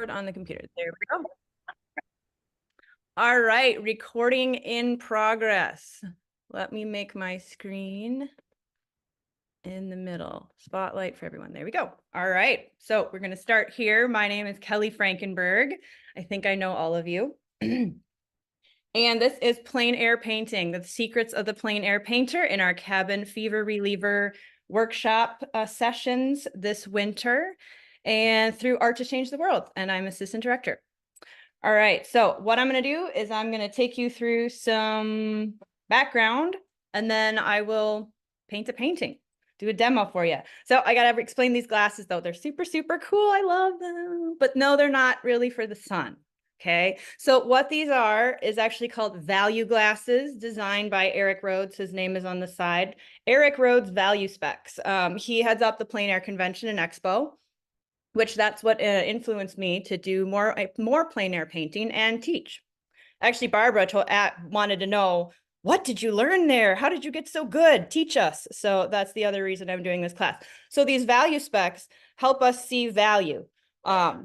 On the computer. There we go. All right, recording in progress. Let me make my screen in the middle. Spotlight for everyone. There we go. All right, so we're going to start here. My name is Kelly Frankenberg. I think I know all of you. And this is Plein Air Painting, the secrets of the plein air painter in our cabin fever reliever workshop sessions this winter and through Art to Change the World. And I'm assistant director. All right, so what I'm going to do is I'm going to take you through some background, and then I will paint a painting, do a demo for you. So I got to explain these glasses, though. They're super, super cool. I love them. But no, they're not really for the sun. Okay, so what these are is actually called value glasses, designed by Eric Rhodes. His name is on the side. Eric Rhodes Value Specs. He heads up the Plein Air Convention and Expo, which that's what influenced me to do more plein air painting and teach. Actually, Barbara wanted to know, what did you learn there? How did you get so good? Teach us. So that's the other reason I'm doing this class. So these value specs help us see value.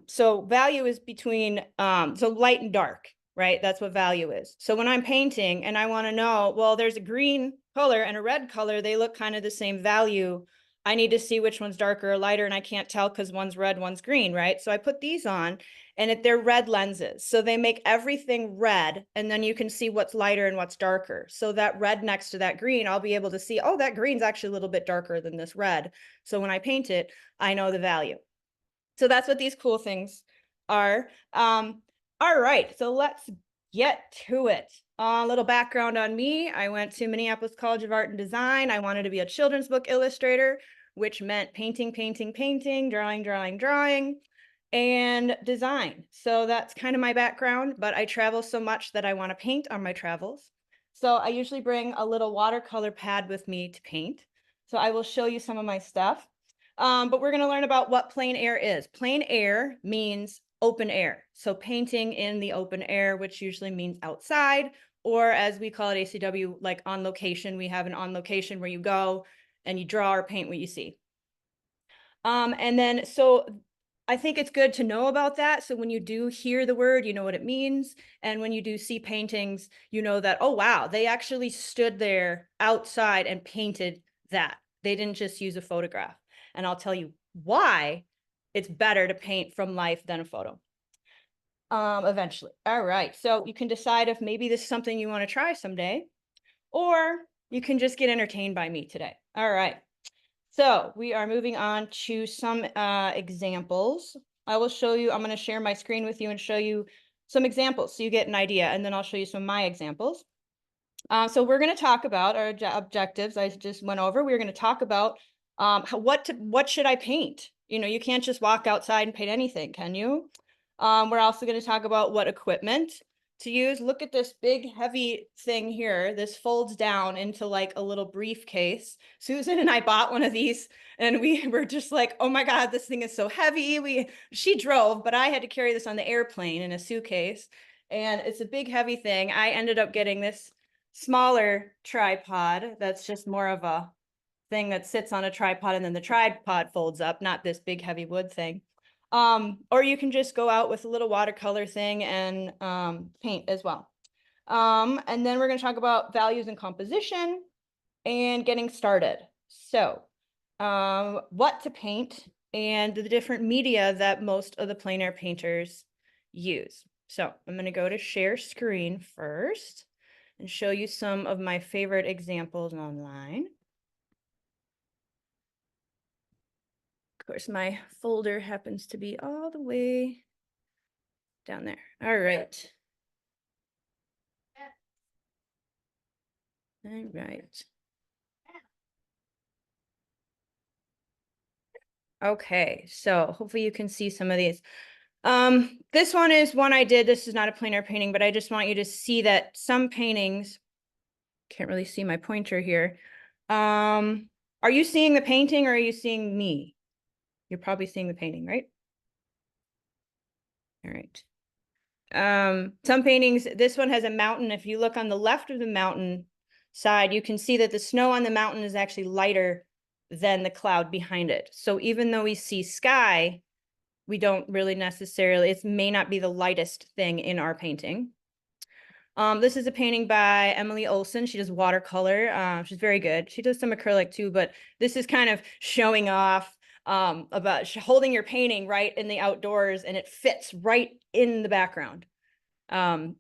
So value is between, so light and dark, right? That's what value is. So when I'm painting and I want to know, well, there's a green color and a red color, they look kind of the same value. I need to see which one's darker or lighter, and I can't tell because one's red, one's green, right? So I put these on, and they're red lenses. So they make everything red, and then you can see what's lighter and what's darker. So that red next to that green, I'll be able to see, oh, that green's actually a little bit darker than this red. So when I paint it, I know the value. So that's what these cool things are. All right, so let's get to it. A little background on me. I went to Minneapolis College of Art and Design. I wanted to be a children's book illustrator, which meant painting, drawing, and design. So that's kind of my background, but I travel so much that I want to paint on my travels. So I usually bring a little watercolor pad with me to paint. So I will show you some of my stuff. But we're going to learn about what plein air is. Plein air means open air. So painting in the open air, which usually means outside, or as we call it ATCW, like on location. We have an on location where you go and you draw or paint what you see. And then, so I think it's good to know about that. So when you do hear the word, you know what it means. And when you do see paintings, you know that, oh, wow, they actually stood there outside and painted that. They didn't just use a photograph. And I'll tell you why it's better to paint from life than a photo. Eventually. All right. So you can decide if maybe this is something you want to try someday, or you can just get entertained by me today. All right. So we are moving on to some examples. I will show you, I'm going to share my screen with you and show you some examples so you get an idea, and then I'll show you some of my examples. So we're going to talk about our objectives I just went over. We're going to talk about what should I paint? You know, you can't just walk outside and paint anything, can you? We're also going to talk about what equipment to use. Look at this big heavy thing here. This folds down into like a little briefcase. Susan and I bought one of these, and we were just like, oh my God, this thing is so heavy. She drove, but I had to carry this on the airplane in a suitcase, and it's a big heavy thing. I ended up getting this smaller tripod that's just more of a thing that sits on a tripod, and then the tripod folds up, not this big heavy wood thing. Or you can just go out with a little watercolor thing and paint as well. And then we're going to talk about values and composition and getting started. So what to paint and the different media that most of the plein air painters use. So I'm going to go to share screen first and show you some of my favorite examples online. Of course, my folder happens to be all the way down there. All right. All right. Okay, so hopefully you can see some of these. This one is one I did. This is not a plein air painting, but I just want you to see that some paintings, can't really see my pointer here. Are you seeing the painting or are you seeing me? You're probably seeing the painting, right? All right. Some paintings, this one has a mountain. If you look on the left of the mountain side, you can see that the snow on the mountain is actually lighter than the cloud behind it. So even though we see sky, we don't really necessarily, it may not be the lightest thing in our painting. This is a painting by Emily Olson. She does watercolor. She's very good. She does some acrylic too, but this is kind of showing off about holding your painting right in the outdoors, and it fits right in the background.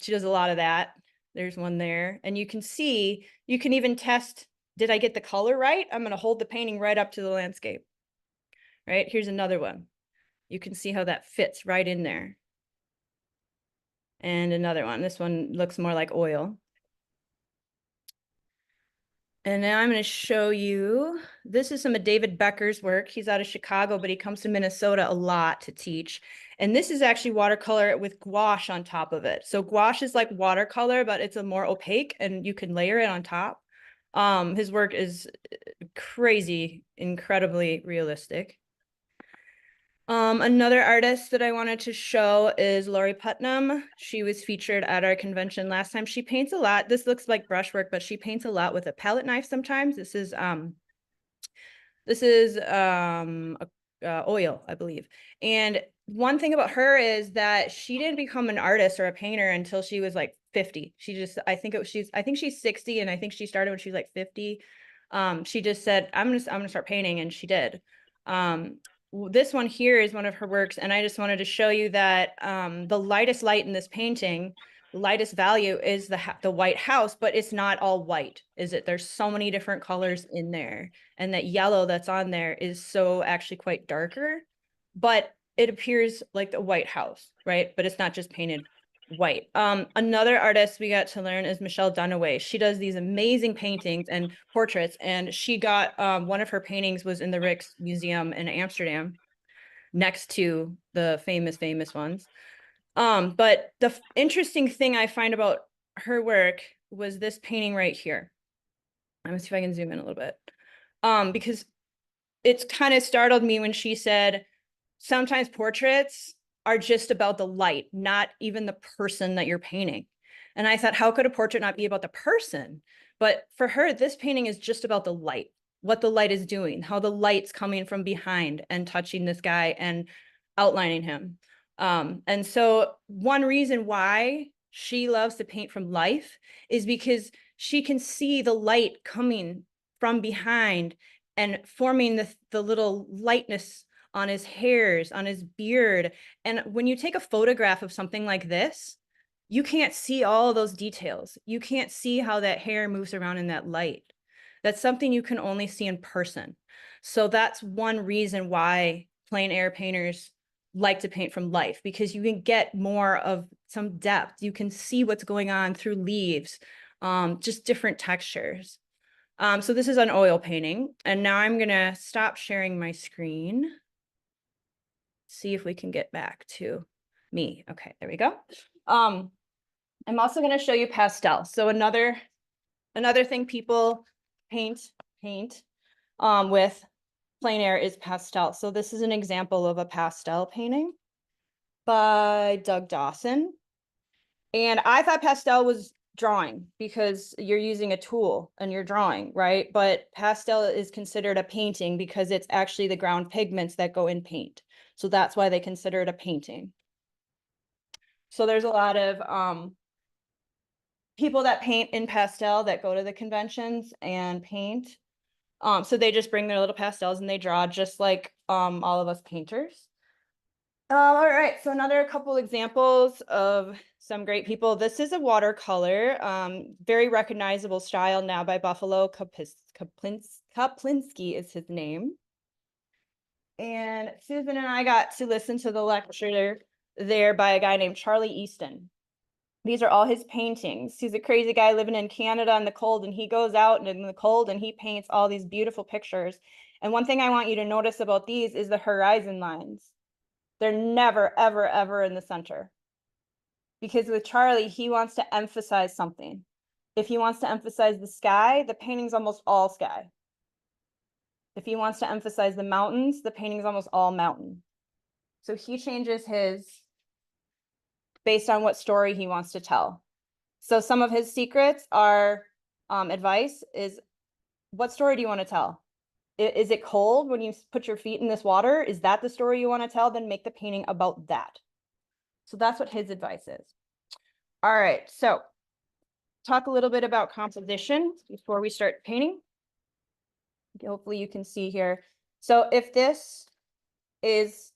She does a lot of that. There's one there, and you can see, you can even test, did I get the color right? I'm going to hold the painting right up to the landscape. Right, here's another one. You can see how that fits right in there. And another one. This one looks more like oil. And now I'm going to show you, this is some of David Becker's work. He's out of Chicago, but he comes to Minnesota a lot to teach. And this is actually watercolor with gouache on top of it. So gouache is like watercolor, but it's a more opaque, and you can layer it on top. His work is crazy, incredibly realistic. Another artist that I wanted to show is Laurie Putnam. She was featured at our convention last time. She paints a lot. This looks like brushwork, but she paints a lot with a palette knife sometimes. This is oil, I believe. And one thing about her is that she didn't become an artist or a painter until she was like 50. She just, I think she's 60, and I think she started when she was like 50. She just said, I'm gonna start painting, and she did. This one here is one of her works, and I just wanted to show you that the lightest light in this painting, the lightest value is the white house, but it's not all white, is it? There's so many different colors in there, and that yellow that's on there is so actually quite darker, but it appears like the white house, right? But it's not just painted white. Another artist we got to learn is Michelle Dunaway. She does these amazing paintings and portraits, and she got one of her paintings was in the Rijksmuseum in Amsterdam, next to the famous ones. But the interesting thing I find about her work was this painting right here. Let me see if I can zoom in a little bit. Because it's kind of startled me when she said, sometimes portraits are just about the light, not even the person that you're painting. And I thought, how could a portrait not be about the person? But for her, this painting is just about the light, what the light is doing, how the light's coming from behind and touching this guy and outlining him. And so one reason why she loves to paint from life is because she can see the light coming from behind and forming the little lightness on his hairs, on his beard. And when you take a photograph of something like this, you can't see all those details. You can't see how that hair moves around in that light. That's something you can only see in person. So that's one reason why plein air painters like to paint from life, because you can get more of some depth. You can see what's going on through leaves, just different textures. So this is an oil painting. And now I'm gonna stop sharing my screen. See if we can get back to me. Okay, there we go. I'm also going to show you pastel. So another thing people paint with plein air is pastel. So this is an example of a pastel painting by Doug Dawson. And I thought pastel was drawing because you're using a tool and you're drawing, right? But pastel is considered a painting because it's actually the ground pigments that go in paint. So that's why they consider it a painting. So there's a lot of people that paint in pastel that go to the conventions and paint. So they just bring their little pastels and they draw just like all of us painters. All right, so another couple examples of some great people. This is a watercolor, very recognizable style now by Buffalo Kaplinsky is his name. And Susan and I got to listen to the lecture there by a guy named Charlie Easton. These are all his paintings. He's a crazy guy living in Canada in the cold, and he goes out in the cold and he paints all these beautiful pictures. And one thing I want you to notice about these is the horizon lines. They're never, ever, ever in the center. Because with Charlie, he wants to emphasize something. If he wants to emphasize the sky, the painting's almost all sky. If he wants to emphasize the mountains, the painting's almost all mountain. So he changes his based on what story he wants to tell. So some of his secrets are advice is, what story do you want to tell? Is it cold when you put your feet in this water? Is that the story you want to tell? Then make the painting about that. So that's what his advice is. All right, so talk a little bit about composition before we start painting. Hopefully you can see here. So if this is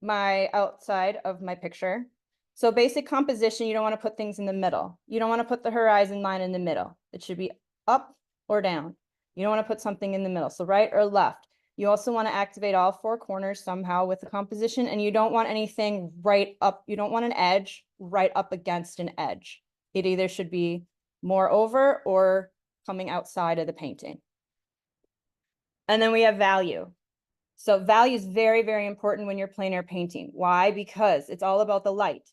my outside of my picture, so basic composition, you don't want to put things in the middle. You don't want to put the horizon line in the middle. It should be up or down. You don't want to put something in the middle, so right or left. You also want to activate all four corners somehow with the composition, and you don't want anything right up. You don't want an edge right up against an edge. It either should be more over or coming outside of the painting. And then we have value. So value is very, very important when you're plein air painting. Why? Because it's all about the light.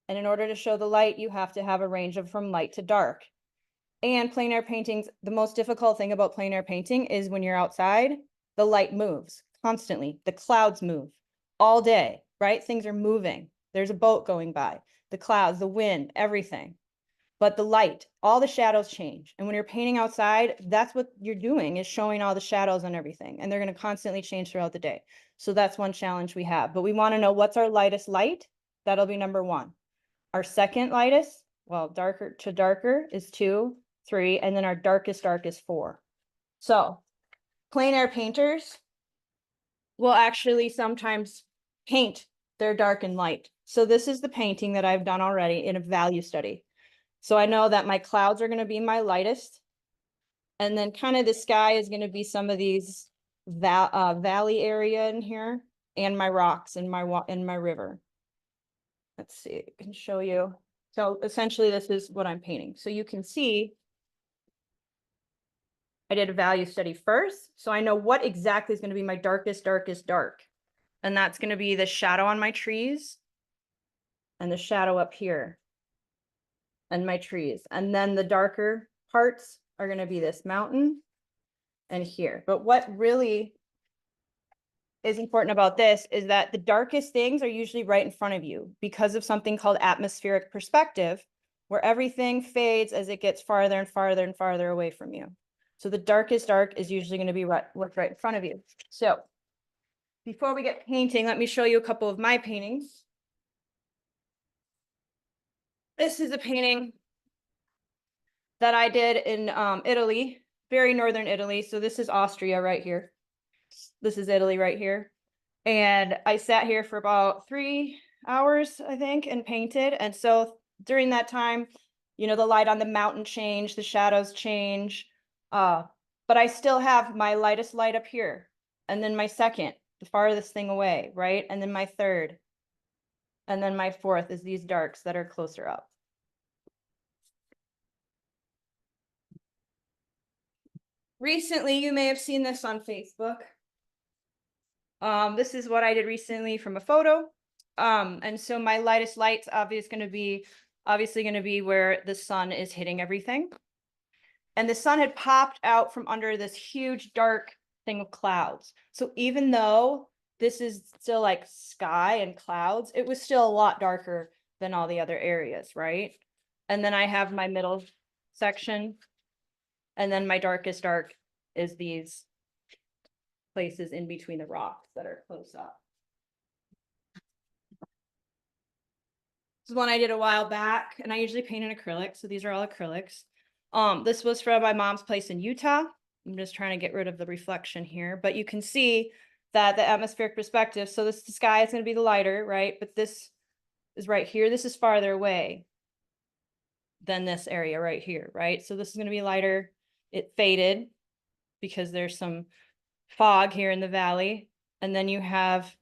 And in order to show the light, you have to have a range of from light to dark. And plein air paintings, the most difficult thing about plein air painting is when you're outside, the light moves constantly. The clouds move all day, right? Things are moving. There's a boat going by, the clouds, the wind, everything. But the light, all the shadows change. And when you're painting outside, that's what you're doing, is showing all the shadows and everything. And they're going to constantly change throughout the day. So that's one challenge we have. But we want to know what's our lightest light. That'll be number 1. Our second lightest, well, darker to darker is 2, 3, and then our darkest dark is 4. So plein air painters will actually sometimes paint their dark and light. So this is the painting that I've done already in a value study. So I know that my clouds are going to be my lightest. And then kind of the sky is going to be some of these valley area in here, and my rocks and my river. Let's see, I can show you. So essentially this is what I'm painting. So you can see I did a value study first. So I know what exactly is going to be my darkest dark. And that's going to be the shadow on my trees and the shadow up here and my trees. And then the darker parts are going to be this mountain and here. But what really is important about this is that the darkest things are usually right in front of you because of something called atmospheric perspective, where everything fades as it gets farther and farther and farther away from you. So the darkest dark is usually going to be what's right in front of you. So before we get painting, let me show you a couple of my paintings. This is a painting that I did in Italy, very northern Italy. So this is Austria right here. This is Italy right here. And I sat here for about 3 hours, I think, and painted. And so during that time, you know, the light on the mountain changed, the shadows change. But I still have my lightest light up here. And then my second, the farthest thing away, right? And then my third. And then my fourth is these darks that are closer up. Recently, you may have seen this on Facebook. This is what I did recently from a photo. And so my lightest light's obviously going to be where the sun is hitting everything. And the sun had popped out from under this huge dark thing of clouds. So even though this is still like sky and clouds, it was still a lot darker than all the other areas, right? And then I have my middle section. And then my darkest dark is these places in between the rocks that are close up. This is one I did a while back, and I usually paint in acrylic, so these are all acrylics. This was from my mom's place in Utah. I'm just trying to get rid of the reflection here, but you can see that the atmospheric perspective, so the sky is going to be the lighter, right? But this is right here. This is farther away than this area right here, right? So this is going to be lighter. It faded because there's some fog here in the valley. And then you have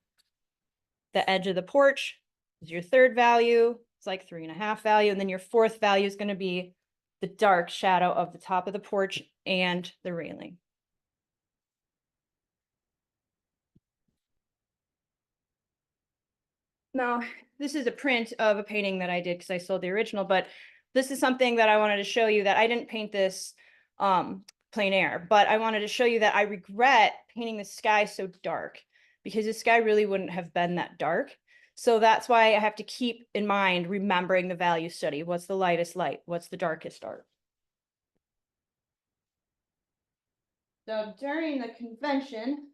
the edge of the porch is your third value. It's like 3.5 value. And then your fourth value is going to be the dark shadow of the top of the porch and the railing. Now, this is a print of a painting that I did because I sold the original, but this is something that I wanted to show you that I didn't paint this plein air, but I wanted to show you that I regret painting the sky so dark because the sky really wouldn't have been that dark. So that's why I have to keep in mind remembering the value study. What's the lightest light? What's the darkest dark? So during the convention,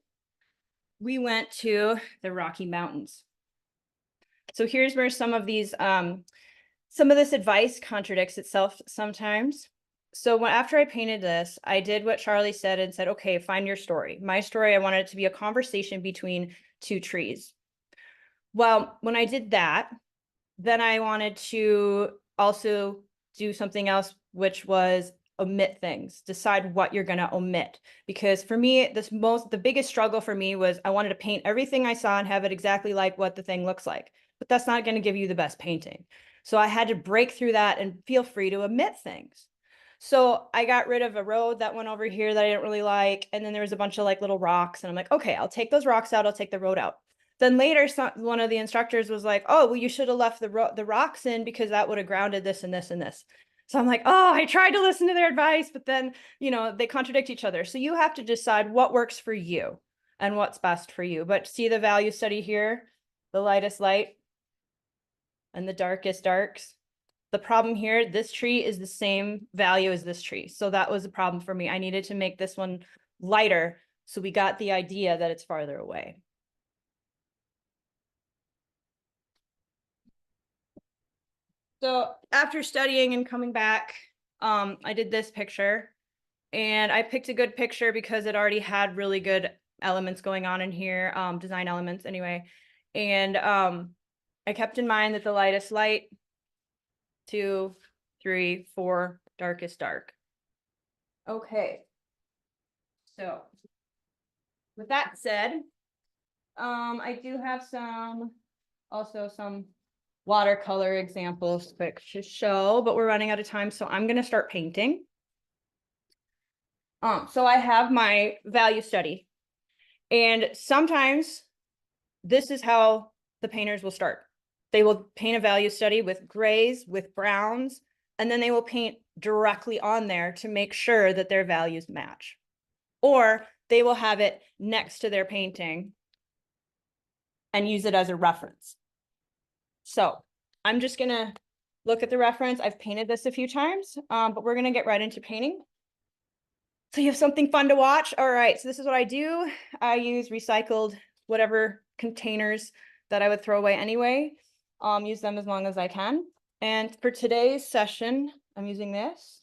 we went to the Rocky Mountains. So here's where some of these, some of this advice contradicts itself sometimes. So after I painted this, I did what Charlie said and said, okay, find your story. My story, I wanted it to be a conversation between two trees. Well, when I did that, then I wanted to also do something else, which was omit things, decide what you're going to omit. Because for me, the biggest struggle for me was I wanted to paint everything I saw and have it exactly like what the thing looks like, but that's not going to give you the best painting. So I had to break through that and feel free to omit things. So I got rid of a road that went over here that I didn't really like. And then there was a bunch of like little rocks and I'm like, okay, I'll take those rocks out. I'll take the road out. Then later, one of the instructors was like, oh, well, you should have left the rocks in because that would have grounded this and this and this. So I'm like, oh, I tried to listen to their advice, but then, they contradict each other. So you have to decide what works for you and what's best for you. But see the value study here, the lightest light and the darkest darks. The problem here, this tree is the same value as this tree. So that was a problem for me. I needed to make this one lighter. So we got the idea that it's farther away. So after studying and coming back, I did this picture and I picked a good picture because it already had really good elements going on in here, design elements anyway. And I kept in mind that the lightest light, 2, 3, 4, darkest dark. Okay. So with that said, I do have also some watercolor examples quick to show, but we're running out of time, so I'm going to start painting. So I have my value study, and sometimes this is how the painters will start. They will paint a value study with grays, with browns, and then they will paint directly on there to make sure that their values match. Or they will have it next to their painting and use it as a reference. So I'm just going to look at the reference. I've painted this a few times, but we're going to get right into painting. So you have something fun to watch. All right, so this is what I do. I use recycled whatever containers that I would throw away anyway. Use them as long as I can. And for today's session, I'm using this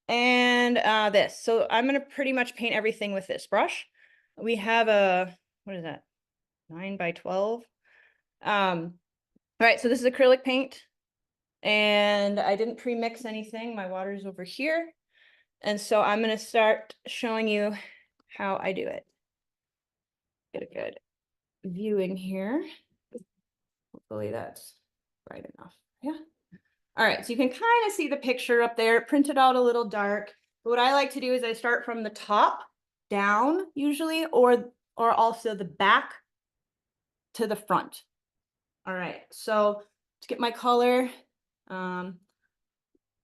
and this. So I'm going to pretty much paint everything with this brush. We have what is that? 9 by 12. All right, so this is acrylic paint. And I didn't pre-mix anything. My water's over here. And so I'm going to start showing you how I do it. Get a good view in here. Hopefully that's bright enough. Yeah. All right, so you can kind of see the picture up there, printed out a little dark. But what I like to do is I start from the top down usually, or also the back to the front. All right, so to get my color,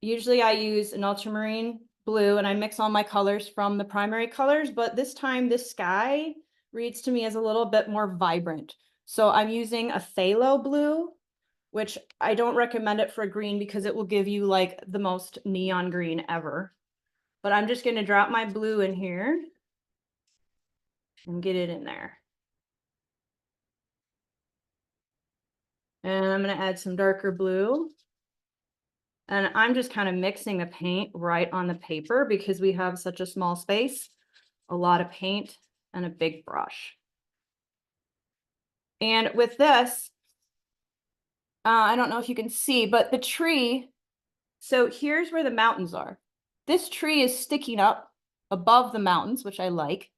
usually I use an ultramarine blue and I mix all my colors from the primary colors, but this time this sky reads to me as a little bit more vibrant. So I'm using a phthalo blue, which I don't recommend it for a green because it will give you like the most neon green ever. But I'm just going to drop my blue in here and get it in there. And I'm going to add some darker blue. And I'm just kind of mixing the paint right on the paper because we have such a small space, a lot of paint, and a big brush. And with this, I don't know if you can see, but the tree, so here's where the mountains are. This tree is sticking up above the mountains, which I like.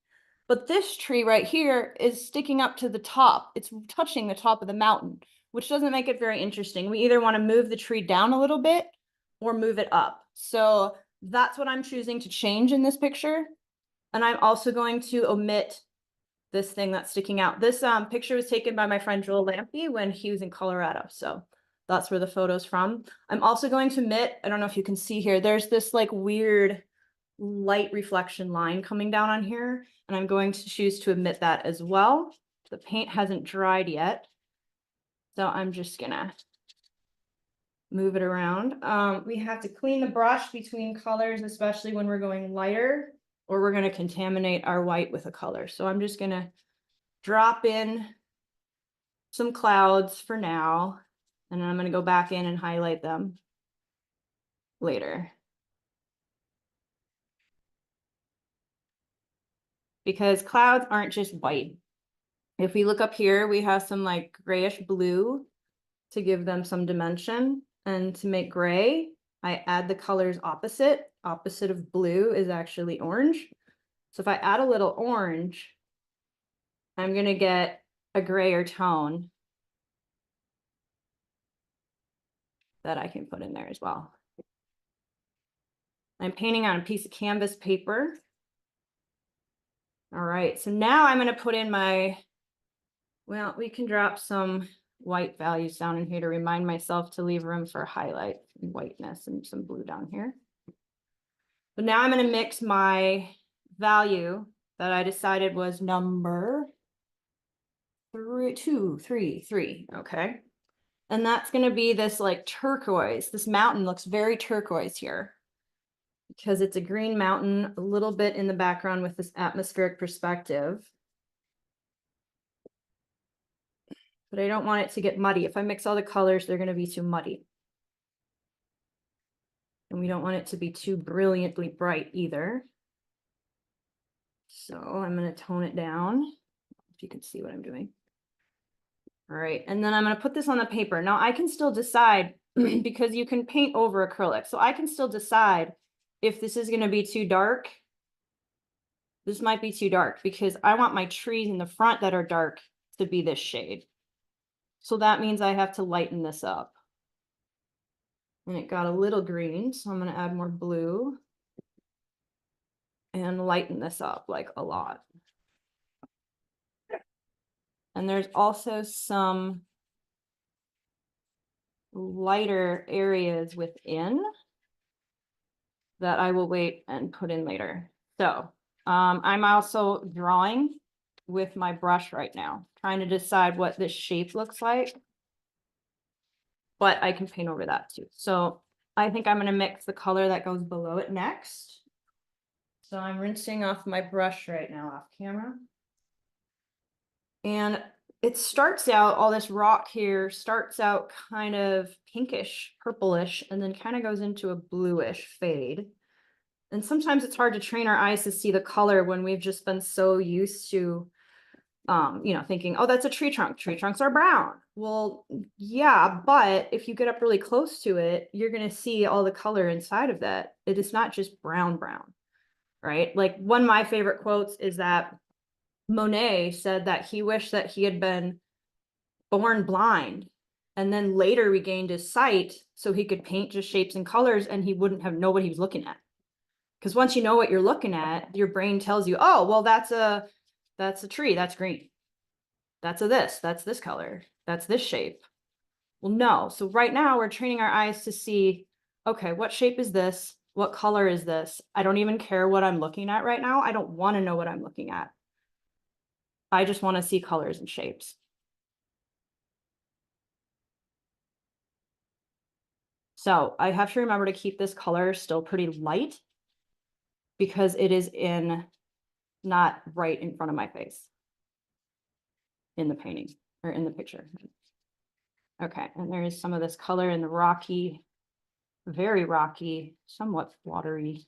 But this tree right here is sticking up to the top. It's touching the top of the mountain, which doesn't make it very interesting. We either want to move the tree down a little bit or move it up. So that's what I'm choosing to change in this picture. And I'm also going to omit this thing that's sticking out. This picture was taken by my friend Joel Lampy when he was in Colorado. So that's where the photo's from. I'm also going to omit, I don't know if you can see here, there's this like weird light reflection line coming down on here. And I'm going to choose to omit that as well. The paint hasn't dried yet. So I'm just gonna move it around. We have to clean the brush between colors, especially when we're going lighter. or we're going to contaminate our white with a color. So I'm just going to drop in some clouds for now, and then I'm going to go back in and highlight them later. Because clouds aren't just white. If we look up here, we have some like grayish blue to give them some dimension. And to make gray, I add the colors opposite. Opposite of blue is actually orange. So if I add a little orange, I'm going to get a grayer tone that I can put in there as well. I'm painting on a piece of canvas paper. All right, so now I'm going to put in my, well, we can drop some white values down in here to remind myself to leave room for highlight and whiteness, and some blue down here. But now I'm going to mix my value that I decided was number 3. Okay. And that's going to be this like turquoise. This mountain looks very turquoise here because it's a green mountain, a little bit in the background with this atmospheric perspective. But I don't want it to get muddy. If I mix all the colors, they're going to be too muddy. And we don't want it to be too brilliantly bright either. So I'm going to tone it down, if you can see what I'm doing. All right, and then I'm going to put this on the paper. Now I can still decide, because you can paint over acrylic, so I can still decide if this is going to be too dark. This might be too dark because I want my trees in the front that are dark to be this shade. So that means I have to lighten this up. And it got a little green, so I'm going to add more blue and lighten this up like a lot. And there's also some lighter areas within that I will wait and put in later. So I'm also drawing with my brush right now, trying to decide what this shape looks like. But I can paint over that too. So I think I'm going to mix the color that goes below it next. So I'm rinsing off my brush right now off camera. And it starts out, all this rock here starts out kind of pinkish, purplish, and then kind of goes into a bluish fade. And sometimes it's hard to train our eyes to see the color when we've just been so used to, you know, thinking, oh, that's a tree trunk. Tree trunks are brown. Well, yeah, but if you get up really close to it, you're going to see all the color inside of that. It is not just brown, right? Like one of my favorite quotes is that Monet said that he wished that he had been born blind and then later regained his sight so he could paint just shapes and colors and he wouldn't have known what he was looking at. Because once you know what you're looking at, your brain tells you, oh, well, that's a tree, that's green. That's this color, that's this shape. Well, no. So right now we're training our eyes to see, okay, what shape is this? What color is this? I don't even care what I'm looking at right now. I don't want to know what I'm looking at. I just want to see colors and shapes. So I have to remember to keep this color still pretty light because it is not right in front of my face in the painting or in the picture. Okay, and there is some of this color in the rocky, very rocky, somewhat watery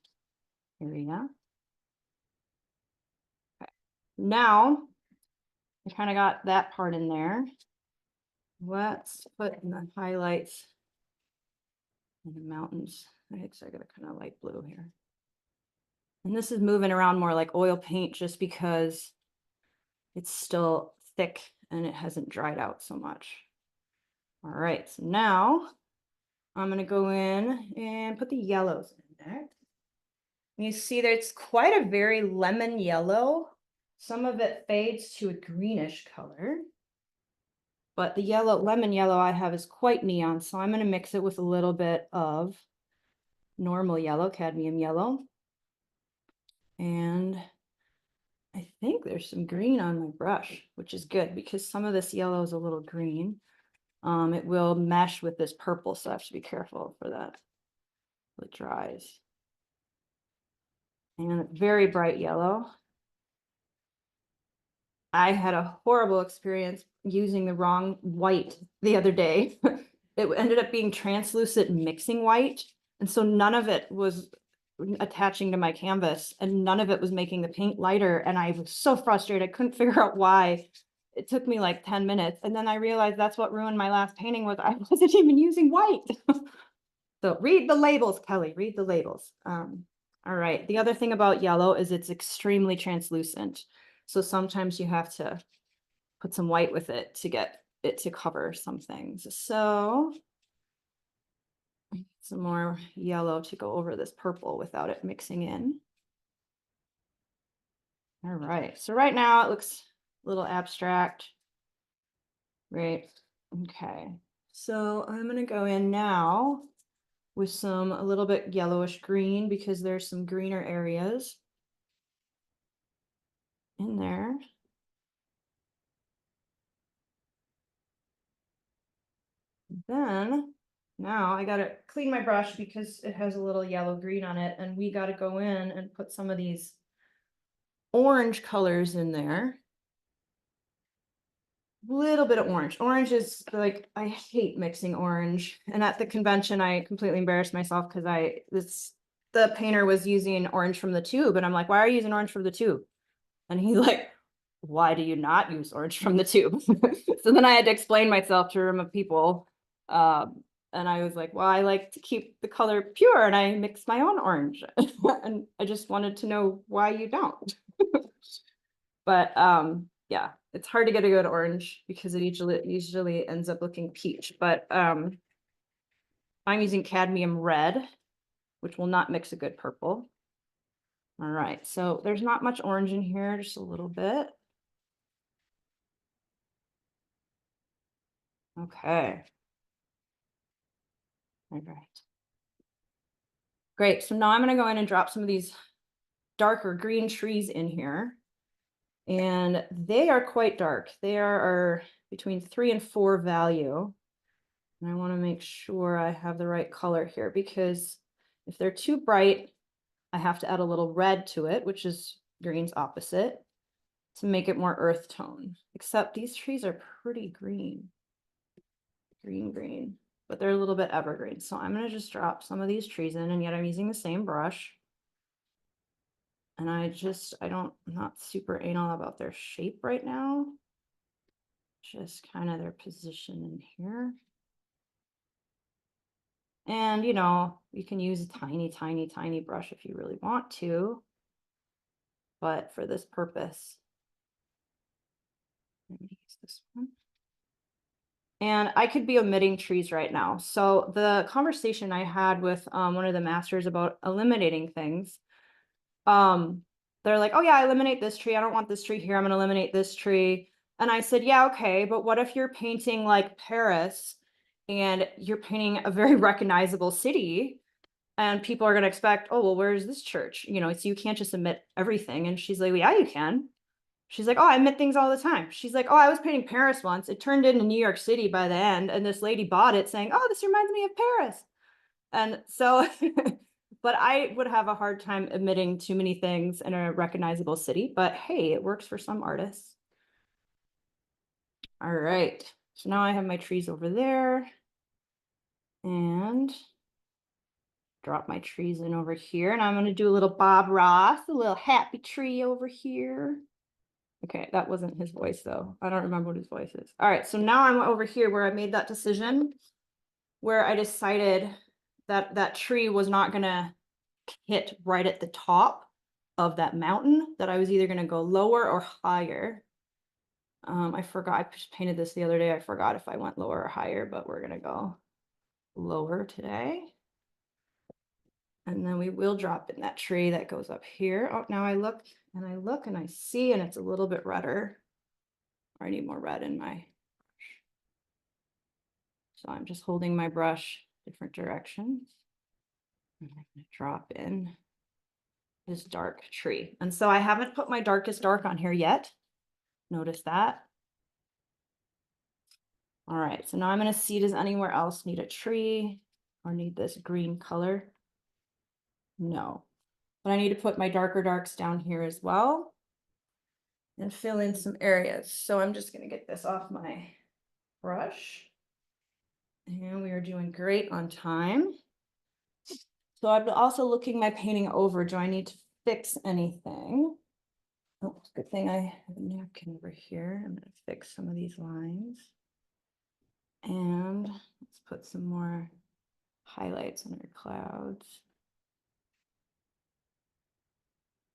area. Okay, now I kind of got that part in there. Let's put in the highlights in the mountains. I got a kind of light blue here. And this is moving around more like oil paint just because it's still thick and it hasn't dried out so much. All right, so now I'm going to go in and put the yellows in there. You see there's quite a very lemon yellow. Some of it fades to a greenish color. But the lemon yellow I have is quite neon, so I'm going to mix it with a little bit of normal yellow, cadmium yellow. And I think there's some green on my brush, which is good because some of this yellow is a little green. It will mesh with this purple, so I have to be careful for that. It dries. and very bright yellow. I had a horrible experience using the wrong white the other day. It ended up being translucent mixing white, and so none of it was attaching to my canvas, and none of it was making the paint lighter, and I was so frustrated. I couldn't figure out why. It took me like 10 minutes, and then I realized that's what ruined my last painting was I wasn't even using white. So read the labels, Kelly, read the labels. All right, the other thing about yellow is it's extremely translucent. So sometimes you have to put some white with it to get it to cover some things. So some more yellow to go over this purple without it mixing in. All right, so right now it looks a little abstract, right? Okay, so I'm gonna go in now with some a little bit yellowish green because there's some greener areas in there. Then now I gotta clean my brush because it has a little yellow green on it, and we gotta go in and put some of these orange colors in there. Little bit of orange. Orange is like, I hate mixing orange. And at the convention, I completely embarrassed myself because the painter was using orange from the tube. And I'm like, why are you using orange from the tube? And he's like, why do you not use orange from the tube? So then I had to explain myself to a room of people. And I was like, well, I like to keep the color pure and I mix my own orange. And I just wanted to know why you don't. But yeah, it's hard to get a good orange because it usually ends up looking peach. But I'm using cadmium red, which will not mix a good purple. All right, so there's not much orange in here, just a little bit. Okay. All right. Great, so now I'm gonna go in and drop some of these darker green trees in here. And they are quite dark. They are between 3 and 4 value. And I want to make sure I have the right color here because if they're too bright, I have to add a little red to it, which is green's opposite, to make it more earth tone. Except these trees are pretty green. Green, but they're a little bit evergreen. So I'm going to just drop some of these trees in, and yet I'm using the same brush. And I'm not super anal about their shape right now. Just kind of their position in here. And, you can use a tiny brush if you really want to. But for this purpose, I'm going to use this one. And I could be omitting trees right now. So the conversation I had with one of the masters about eliminating things, they're like, oh yeah, eliminate this tree. I don't want this tree here. I'm going to eliminate this tree. And I said, yeah, okay. But what if you're painting like Paris and you're painting a very recognizable city? And people are going to expect, oh, well, where's this church? So you can't just omit everything. And she's like, well, yeah, you can. She's like, oh, I admit things all the time. She's like, oh, I was painting Paris once. It turned into New York City by the end. And this lady bought it saying, oh, this reminds me of Paris. And so, but I would have a hard time admitting too many things in a recognizable city. But hey, it works for some artists. All right. So now I have my trees over there. And drop my trees in over here. And I'm going to do a little Bob Ross, a little happy tree over here. Okay, that wasn't his voice though. I don't remember what his voice is. All right, so now I'm over here where I made that decision where I decided that that tree was not gonna hit right at the top of that mountain, that I was either gonna go lower or higher. I forgot, I just painted this the other day. I forgot if I went lower or higher, but we're gonna go lower today. And then we will drop in that tree that goes up here. Oh, now I look and I see, and it's a little bit redder. I need more red in my, so I'm just holding my brush different directions. And I'm going to drop in this dark tree. And so I haven't put my darkest dark on here yet. Notice that. All right, so now I'm going to see, does anywhere else need a tree or need this green color? No. but I need to put my darker darks down here as well and fill in some areas. So I'm just gonna get this off my brush. And we are doing great on time. So I'm also looking my painting over. Do I need to fix anything? Oh, good thing I have a napkin over here. I'm gonna fix some of these lines. And let's put some more highlights on our clouds.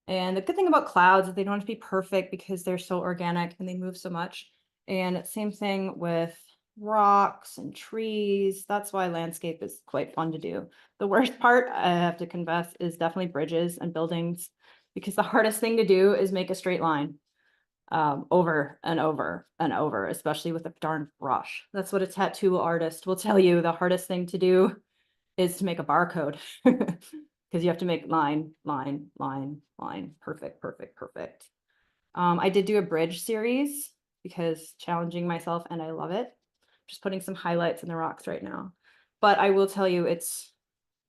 And the good thing about clouds is they don't have to be perfect because they're so organic and they move so much. And same thing with rocks and trees. That's why landscape is quite fun to do. The worst part, I have to confess, is definitely bridges and buildings, because the hardest thing to do is make a straight line over and over and over, especially with a darn brush. That's what a tattoo artist will tell you. The hardest thing to do is to make a barcode, because you have to make line, line, line, line, perfect, perfect, perfect. I did do a bridge series because challenging myself, and I love it. Just putting some highlights in the rocks right now. But I will tell you, it's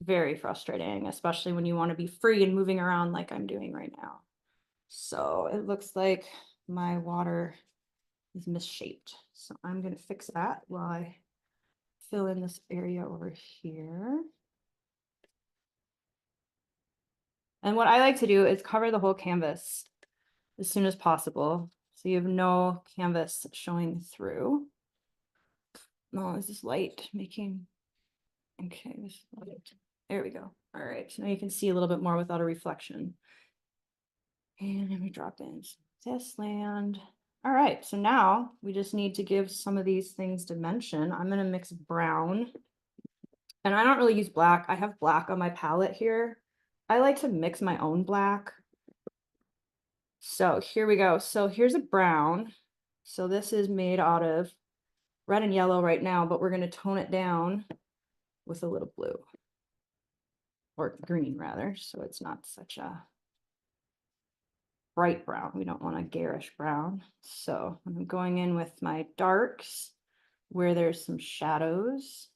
very frustrating, especially when you want to be free and moving around like I'm doing right now. So it looks like my water is misshaped. So I'm going to fix that while I fill in this area over here. And what I like to do is cover the whole canvas as soon as possible, so you have no canvas showing through. Oh, is this light making, okay, this light. There we go. All right, so now you can see a little bit more without a reflection. And let me drop in this land. All right, so now we just need to give some of these things dimension. I'm gonna mix brown. And I don't really use black. I have black on my palette here. I like to mix my own black. So here we go. So here's a brown. So this is made out of red and yellow right now, but we're going to tone it down with a little blue, or green rather. So it's not such a bright brown. We don't want a garish brown. So I'm going in with my darks where there's some shadows,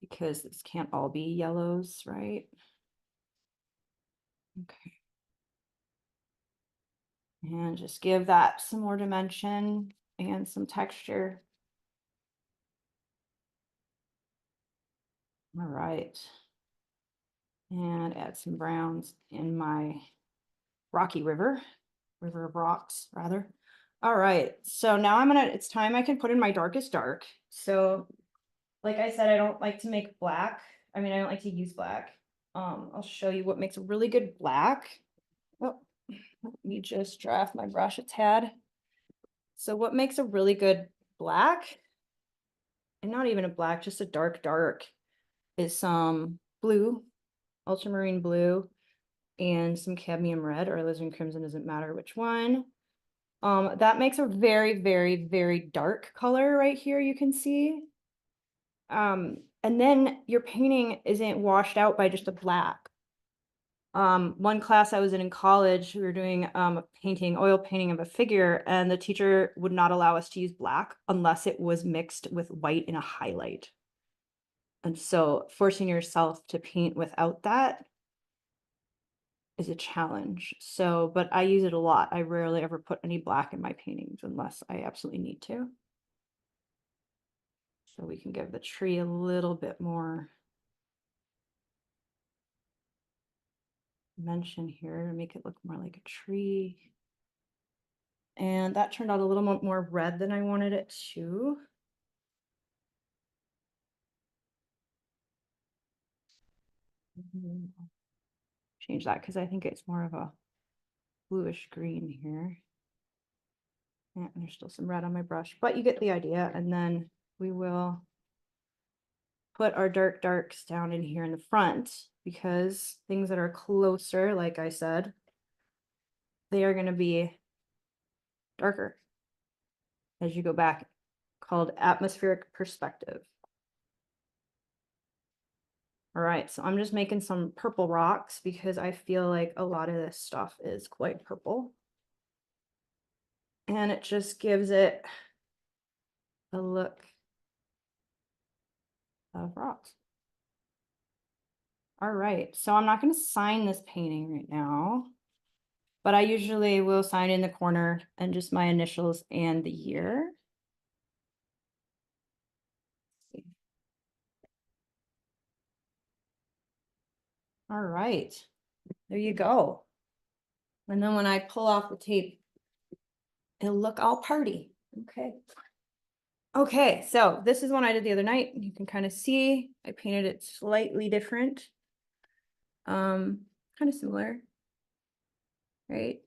because this can't all be yellows, right? Okay. And just give that some more dimension and some texture. All right. And add some browns in my rocky river of rocks, rather. All right. So now it's time I can put in my darkest dark. So like I said, I don't like to make black. I mean, I don't like to use black. I'll show you what makes a really good black. Oh, let me just draft my brush a tad. So what makes a really good black, and not even a black, just a dark dark, is some blue, ultramarine blue, and some cadmium red, or alizarin crimson, doesn't matter which one. That makes a very, very, very dark color right here, you can see. And then your painting isn't washed out by just a black. One class I was in college, we were doing a painting, oil painting of a figure, and the teacher would not allow us to use black unless it was mixed with white in a highlight. And so forcing yourself to paint without that is a challenge. So, but I use it a lot. I rarely ever put any black in my paintings unless I absolutely need to. So we can give the tree a little bit more dimension here to make it look more like a tree. And that turned out a little more red than I wanted it to. Change that because I think it's more of a bluish green here. And there's still some red on my brush, but you get the idea. And then we will put our dark darks down in here in the front, because things that are closer, like I said, they are going to be darker as you go back, called atmospheric perspective. All right, so I'm just making some purple rocks because I feel like a lot of this stuff is quite purple. And it just gives it a look of rocks. All right, so I'm not going to sign this painting right now, but I usually will sign in the corner and just my initials and the year. All right, there you go. And then when I pull off the tape, it'll look all party. Okay. Okay, so this is one I did the other night. You can kind of see I painted it slightly different. Kind of similar, right?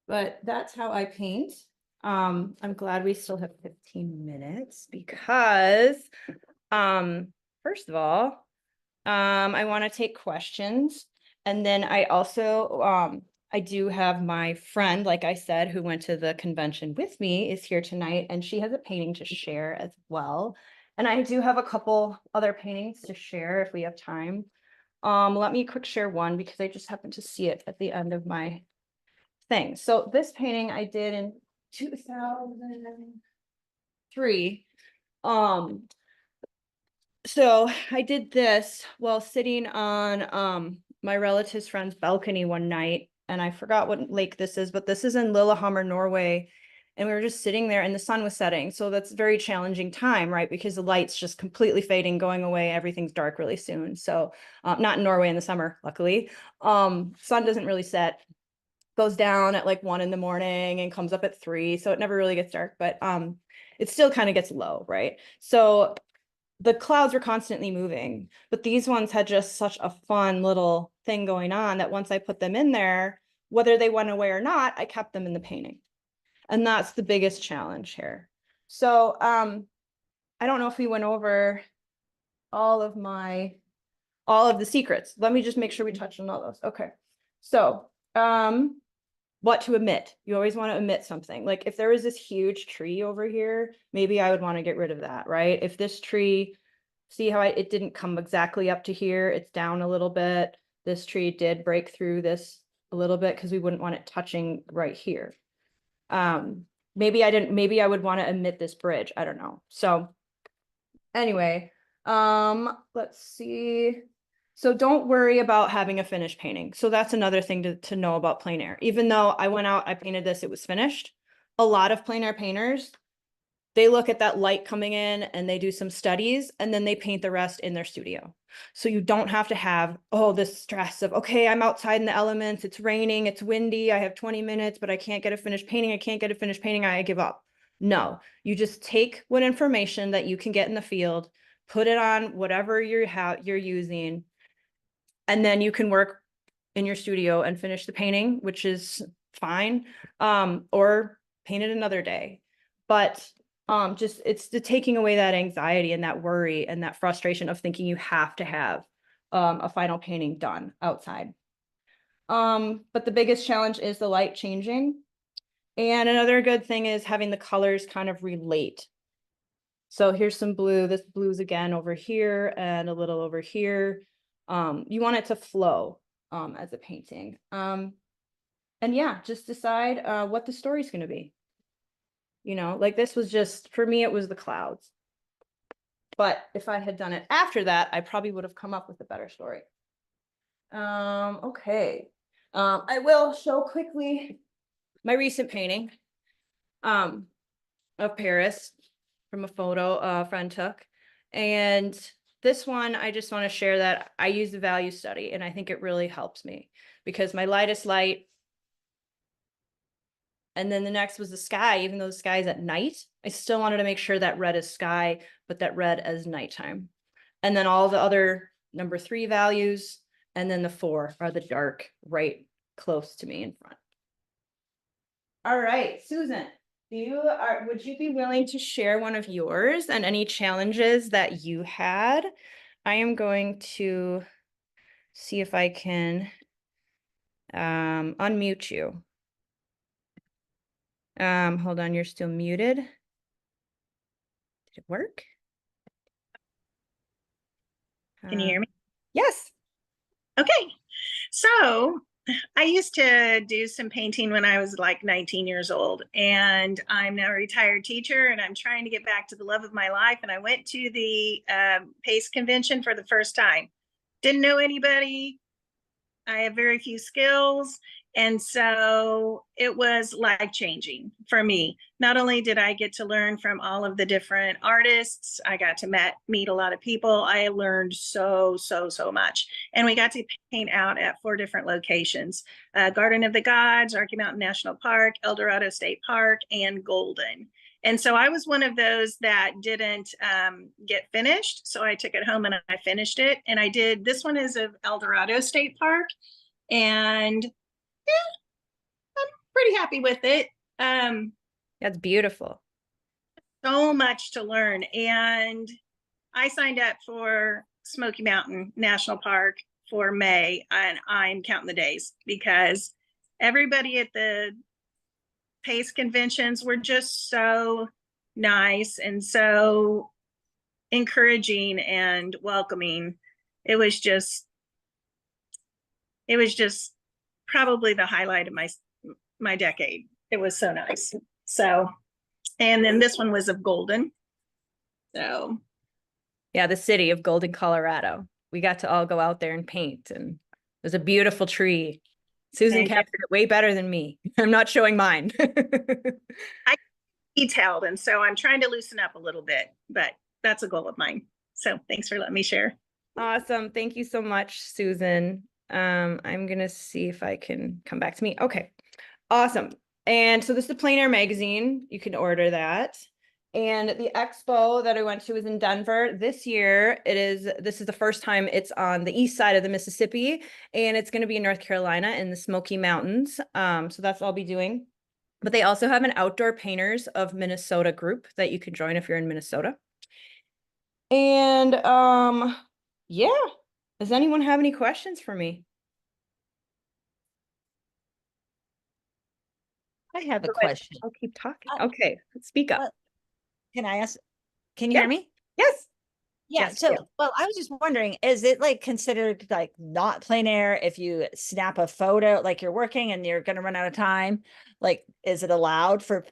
But that's how I paint. I'm glad we still have 15 minutes because first of all, I want to take questions. And then I also I do have my friend, like I said, who went to the convention with me is here tonight, and she has a painting to share as well. And I do have a couple other paintings to share if we have time. Let me quick share one because I just happened to see it at the end of my thing. So this painting I did in 2003. So I did this while sitting on my relative's friend's balcony one night, and I forgot what lake this is, but this is in Lillehammer, Norway. And we were just sitting there and the sun was setting. So that's a very challenging time, right? Because the light's just completely fading, going away. Everything's dark really soon. So not in Norway in the summer, luckily. Sun doesn't really set, goes down at like 1 in the morning and comes up at 3. So it never really gets dark, but it still kind of gets low, right? So the clouds were constantly moving, but these ones had just such a fun little thing going on that once I put them in there, whether they went away or not, I kept them in the painting. And that's the biggest challenge here. So I don't know if we went over all of the secrets. Let me just make sure we touched on all those. Okay. So what to omit? You always want to omit something. Like if there was this huge tree over here, maybe I would want to get rid of that, right? If this tree, see how it didn't come exactly up to here, it's down a little bit. This tree did break through this a little bit because we wouldn't want it touching right here. Maybe I would want to omit this bridge. I don't know. So anyway, let's see. So don't worry about having a finished painting. So that's another thing to know about plein air. Even though I went out, I painted this, it was finished. A lot of plein air painters, they look at that light coming in and they do some studies and then they paint the rest in their studio. So you don't have to have, this stress of, okay, I'm outside in the elements, it's raining, it's windy, I have 20 minutes, but I can't get a finished painting. I give up. No, you just take what information that you can get in the field, put it on whatever you're using, and then you can work in your studio and finish the painting, which is fine, or paint it another day. But just it's the taking away that anxiety and that worry and that frustration of thinking you have to have a final painting done outside. But the biggest challenge is the light changing. And another good thing is having the colors kind of relate. So here's some blue. This blue's again over here and a little over here. You want it to flow as a painting. And yeah, just decide what the story's going to be. You know, like this was just, for me, it was the clouds. But if I had done it after that, I probably would have come up with a better story. Okay. I will show quickly my recent painting of Paris from a photo a friend took. And this one, I just want to share that I use the value study, and I think it really helps me because my lightest light, and then the next was the sky. Even though the sky is at night, I still wanted to make sure that red is sky, but that red as nighttime. And then all the other number 3 values, and then the 4 are the dark right close to me in front. All right, Susan, would you be willing to share one of yours and any challenges that you had? I am going to see if I can unmute you. Hold on, you're still muted. Did it work? Can you hear me? Yes. Okay. So I used to do some painting when I was like 19 years old, and I'm now a retired teacher, and I'm trying to get back to the love of my life. And I went to the PACE convention for the first time. didn't know anybody. I have very few skills. And so it was life changing for me. Not only did I get to learn from all of the different artists, I got to meet a lot of people. I learned so much. And we got to paint out at 4 different locations: Garden of the Gods, Rocky Mountain National Park, El Dorado State Park, and Golden. And so I was one of those that didn't get finished. So I took it home and I finished it. And I did, this one is of El Dorado State Park. And yeah, I'm pretty happy with it. That's beautiful. So much to learn. And I signed up for Smoky Mountain National Park for May, and I'm counting the days because everybody at the PACE conventions were just so nice and so encouraging and welcoming. It was just probably the highlight of my decade. It was so nice. So, and then this one was of Golden. So yeah, the city of Golden, Colorado. We got to all go out there and paint, and it was a beautiful tree. Susan captured it way better than me. I'm not showing mine. I detailed, and so I'm trying to loosen up a little bit, but that's a goal of mine. So thanks for letting me share. Awesome. Thank you so much, Susan. I'm gonna see if I can come back to me. Okay, awesome. And so this is the Plein Air magazine. You can order that. And the expo that I went to was in Denver this year. This is the first time it's on the east side of the Mississippi, and it's going to be in North Carolina in the Smoky Mountains. So that's what I'll be doing. But they also have an outdoor painters of Minnesota group that you can join if you're in Minnesota. And yeah, does anyone have any questions for me? I have a question. I'll keep talking. Okay, speak up. Can I ask? Can you hear me? Yes. Yeah. Yes, So, yeah. well, I was just wondering, is it like considered like not plein air if you snap a photo, like you're working and you're going to run out of time? Like, is it allowed for,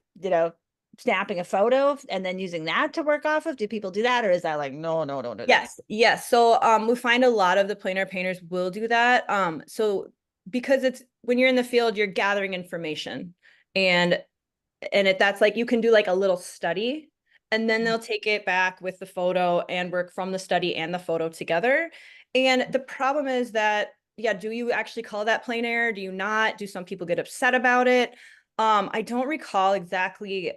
snapping a photo and then using that to work off of? Do people do that? Or is that like, no, don't do that? Yes, yes. So we find a lot of the plein air painters will do that. So because it's when you're in the field, you're gathering information, and that's like you can do like a little study, and then they'll take it back with the photo and work from the study and the photo together. And the problem is that, yeah, do you actually call that plein air? Do you not? Do some people get upset about it? I don't recall exactly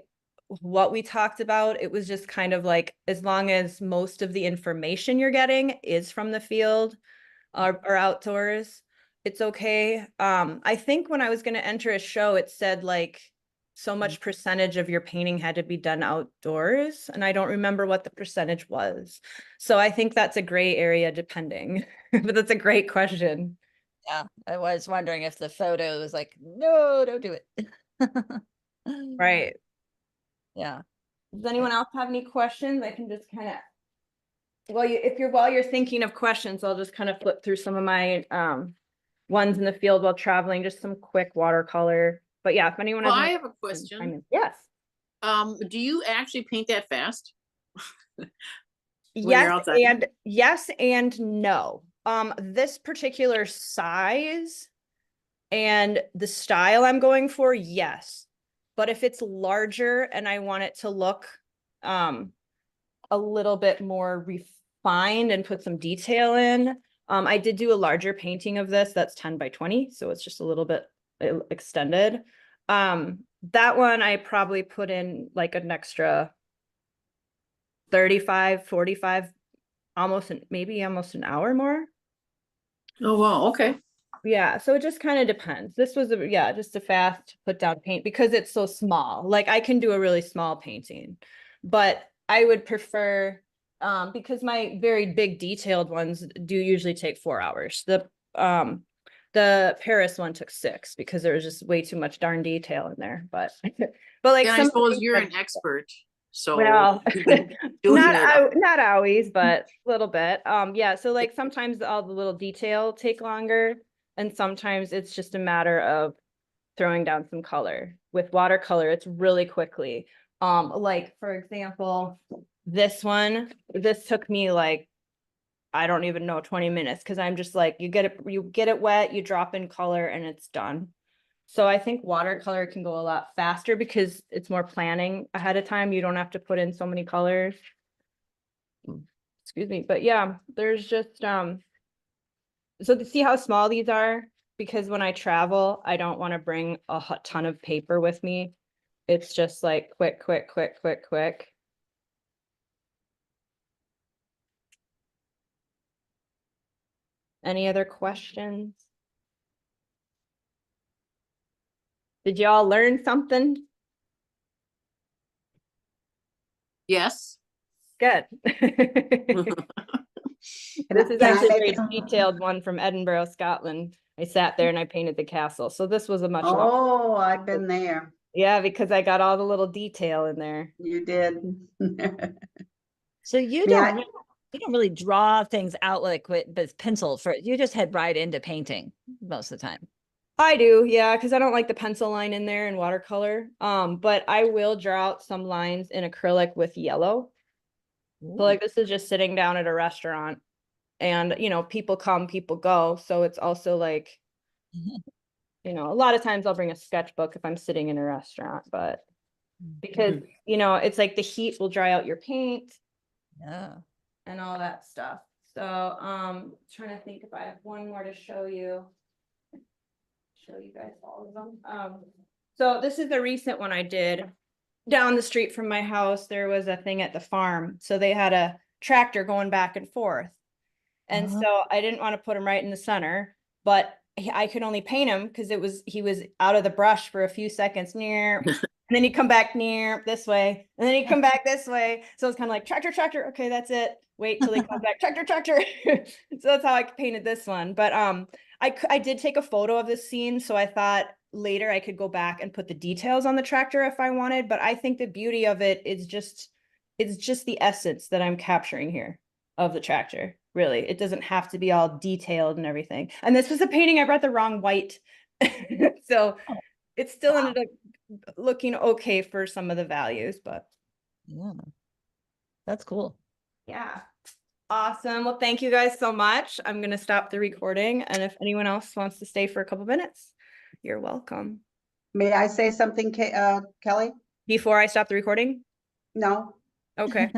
what we talked about. It was just kind of like, as long as most of the information you're getting is from the field or outdoors, it's okay. I think when I was going to enter a show, it said like so much percentage of your painting had to be done outdoors, and I don't remember what the percentage was. So I think that's a gray area depending, but that's a great question. Yeah. I was wondering if the photo was like, no, don't do it. Right. Yeah. Does anyone else have any questions? I can just kind of, while you're thinking of questions, I'll just kind of flip through some of my ones in the field while traveling, just some quick watercolor. But yeah, if anyone Well, has I any have a questions, question. yes. Do you actually paint that fast? Yes, outside? and yes and no. This particular size and the style I'm going for, yes. But if it's larger and I want it to look a little bit more refined and put some detail in, I did do a larger painting of this that's 10 by 20, so it's just a little bit extended. That one I probably put in like an extra 35, 45, maybe almost an hour more. Oh, wow. Okay. Yeah, so it just kind of depends. This was just a fast put down paint because it's so small. Like I can do a really small painting, but I would prefer, because my very big detailed ones do usually take 4 hours. The Paris one took 6 because there was just way too much darn detail in there. But like I suppose you're an expert. So well, doing it. not always, but a little bit. Yeah, so like sometimes all the little detail take longer, and sometimes it's just a matter of throwing down some color. With watercolor, it's really quickly. Like for example, this took me like I don't even know, 20 minutes, because I'm just like, you get it wet, you drop in color, and it's done. So I think watercolor can go a lot faster because it's more planning ahead of time. You don't have to put in so many colors. Excuse me, but yeah, there's just so to see how small these are, because when I travel, I don't want to bring a ton of paper with me. It's just like quick, quick, quick, quick, quick. Any other questions? Did y'all learn something? Yes. Good. This is actually a very detailed one from Edinburgh, Scotland. I sat there and I painted the castle. So this was a much longer. Oh, I've been there. Yeah, because I got all the little detail in there. You did. So you don't really draw things out like with pencil for, you just head right into painting most of the time. I do, yeah, because I don't like the pencil line in there in watercolor. But I will draw out some lines in acrylic with yellow. So like this is just sitting down at a restaurant, and you know, people come, people go. So it's also like, you know, a lot of times I'll bring a sketchbook if I'm sitting in a restaurant, but because you know, it's like the heat will dry out your paint. Yeah. And all that stuff. So trying to think if I have one more to show you. Show you guys all of them. So this is the recent one I did. Down the street from my house, there was a thing at the farm. So they had a tractor going back and forth. And so I didn't want to put him right in the center, but I could only paint him because he was out of the brush for a few seconds near, and then he'd come back near this way, and then he'd come back this way. So it's kind of like tractor, tractor. Okay, that's it. Wait till he comes back, tractor, tractor. So that's how I painted this one. But I did take a photo of this scene, so I thought later I could go back and put the details on the tractor if I wanted. But I think the beauty of it is it's just the essence that I'm capturing here of the tractor. Really, it doesn't have to be all detailed and everything. And this was a painting, I brought the wrong white. So it still ended up looking okay for some of the values, but yeah, that's cool. Yeah. Awesome. Well, thank you guys so much. I'm going to stop the recording. And if anyone else wants to stay for a couple minutes, you're welcome. May I say something, Kelly? Before I stop the recording? No. Okay.